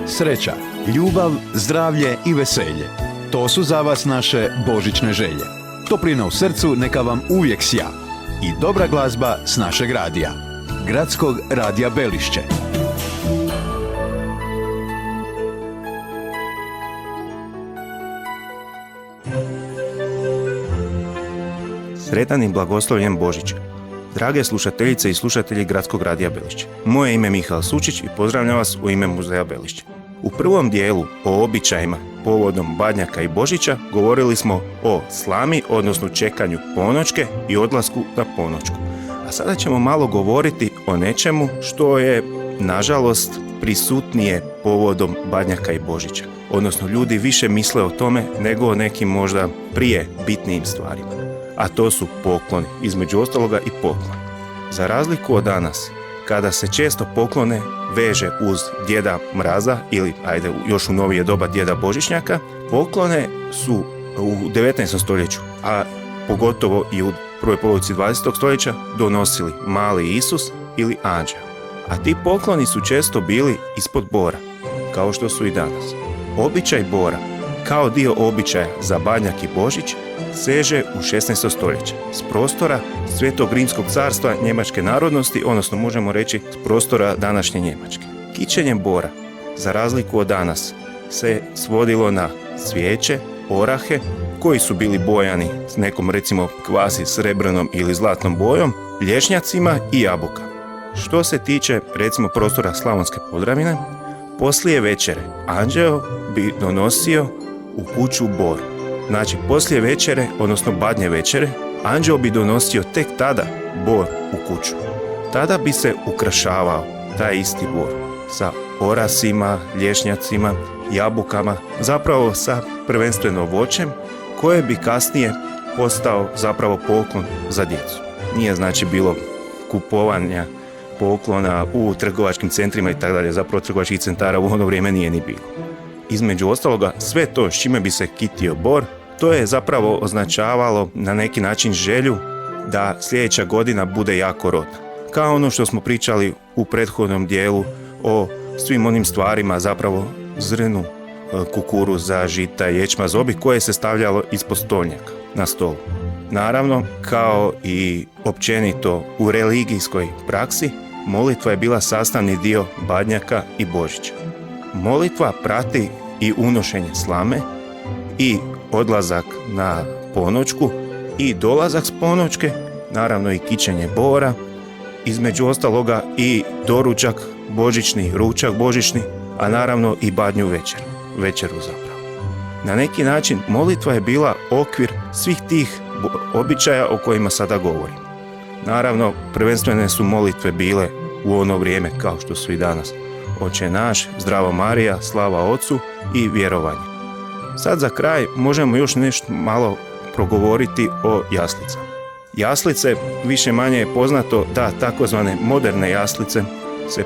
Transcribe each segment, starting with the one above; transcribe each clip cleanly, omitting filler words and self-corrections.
Sreća, ljubav, zdravlje i veselje. To su za vas naše božićne želje. Toplina u srcu neka vam uvijek sja. I dobra glazba s našeg radija. Gradskog radija Belišće. Sretan i blagoslovljen Božić. Drage slušateljice i slušatelji Gradskog radija Belišće. Moje ime je Mihael Sučić i pozdravljam vas u ime Muzeja Belišće. U prvom dijelu o običajima povodom Badnjaka i Božića govorili smo o slami, odnosno čekanju ponoćke i odlasku na ponoćku. A sada ćemo malo govoriti o nečemu što je, nažalost, prisutnije povodom Badnjaka i Božića. Odnosno, ljudi više misle o tome nego o nekim možda prije bitnijim stvarima. A to su pokloni, između ostaloga i pokloni. Za razliku od danas, kada se često poklone veže uz djeda Mraza ili, još u novije doba djeda Božićnjaka, poklone su u 19. stoljeću, a pogotovo i u prvoj polovici 20. stoljeća donosili mali Isus ili anđeo. A ti pokloni su često bili ispod bora, kao što su i danas. Običaj bora, kao dio običaja za Badnjak i Božić, seže u 16. stoljeće s prostora Svetog Rimskog carstva njemačke narodnosti, odnosno možemo reći s prostora današnje Njemačke. Kićenjem bora, za razliku od danas, se svodilo na cvijeće, orahe, koji su bili bojani s nekom recimo kvasi srebrnom ili zlatnom bojom, lješnjacima i jabuka. Što se tiče recimo prostora Slavonske Podravine, poslije večere anđeo bi donosio u kuću bor. Znači, poslije večere, odnosno Badnje večere, anđeo bi donosio tek tada bor u kuću. Tada bi se ukrašavao taj isti bor sa orasima, lješnjacima, jabukama, zapravo sa prvenstveno voćem, koje bi kasnije postao zapravo poklon za djecu. Nije znači bilo kupovanja poklona u trgovačkim centrima i tako dalje, zapravo trgovačkih centara u ono vrijeme nije ni bilo. Između ostaloga, sve to s čime bi se kitio bor, to je zapravo označavalo na neki način želju da sljedeća godina bude jako rodna. Kao ono što smo pričali u prethodnom dijelu o svim onim stvarima, zapravo zrnu kukuruza, žita, ječma, zobi koje se stavljalo ispod stolnjaka na stolu. Naravno, kao i općenito u religijskoj praksi, molitva je bila sastavni dio Badnjaka i Božića. Molitva prati i unošenje slame i odlazak na ponoćku i dolazak s ponoćke, naravno i kićenje bora, između ostaloga i doručak božićni, ručak božićni, a naravno i Badnju večeru zapravo. Na neki način molitva je bila okvir svih tih običaja o kojima sada govorim. Naravno, prvenstvene su molitve bile u ono vrijeme, kao što su i danas: Oče naš, Zdravo Marija, slava Ocu i vjerovanje. Sad za kraj možemo još nešto malo progovoriti o jaslicama. Jaslice, više manje je poznato da takozvane moderne jaslice se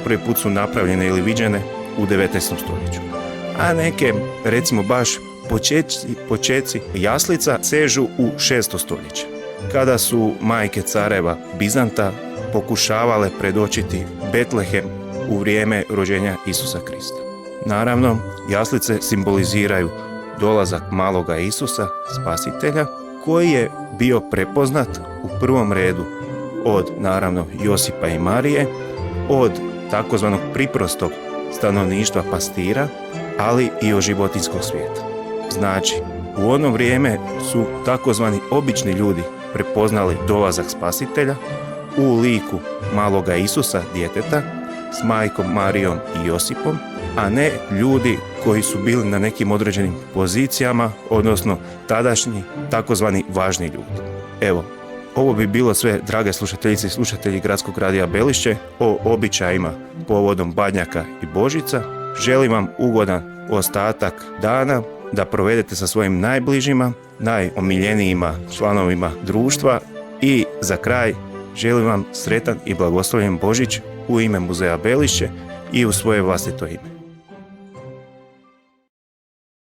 prvi put su napravljene ili viđene u 19. stoljeću. A neke, recimo baš počeci jaslica sežu u 6. stoljeće, kada su majke careva Bizanta pokušavale predočiti Betlehem u vrijeme rođenja Isusa Krista. Naravno, jaslice simboliziraju dolazak maloga Isusa, spasitelja, koji je bio prepoznat u prvom redu od, naravno, Josipa i Marije, od takozvanog priprostog stanovništva pastira, ali i od životinjskog svijeta. Znači, u ono vrijeme su takozvani obični ljudi prepoznali dolazak spasitelja u liku maloga Isusa, djeteta, s majkom Marijom i Josipom, a ne ljudi koji su bili na nekim određenim pozicijama, odnosno tadašnji takozvani važni ljudi. Evo, ovo bi bilo sve, drage slušateljice i slušatelji Gradskog radija Belišće, o običajima povodom Badnjaka i Božića. Želim vam ugodan ostatak dana da provedete sa svojim najbližima, najomiljenijima članovima društva i za kraj želim vam sretan i blagoslovljen Božić u ime Muzeja Belišće i u svoje vlastito ime.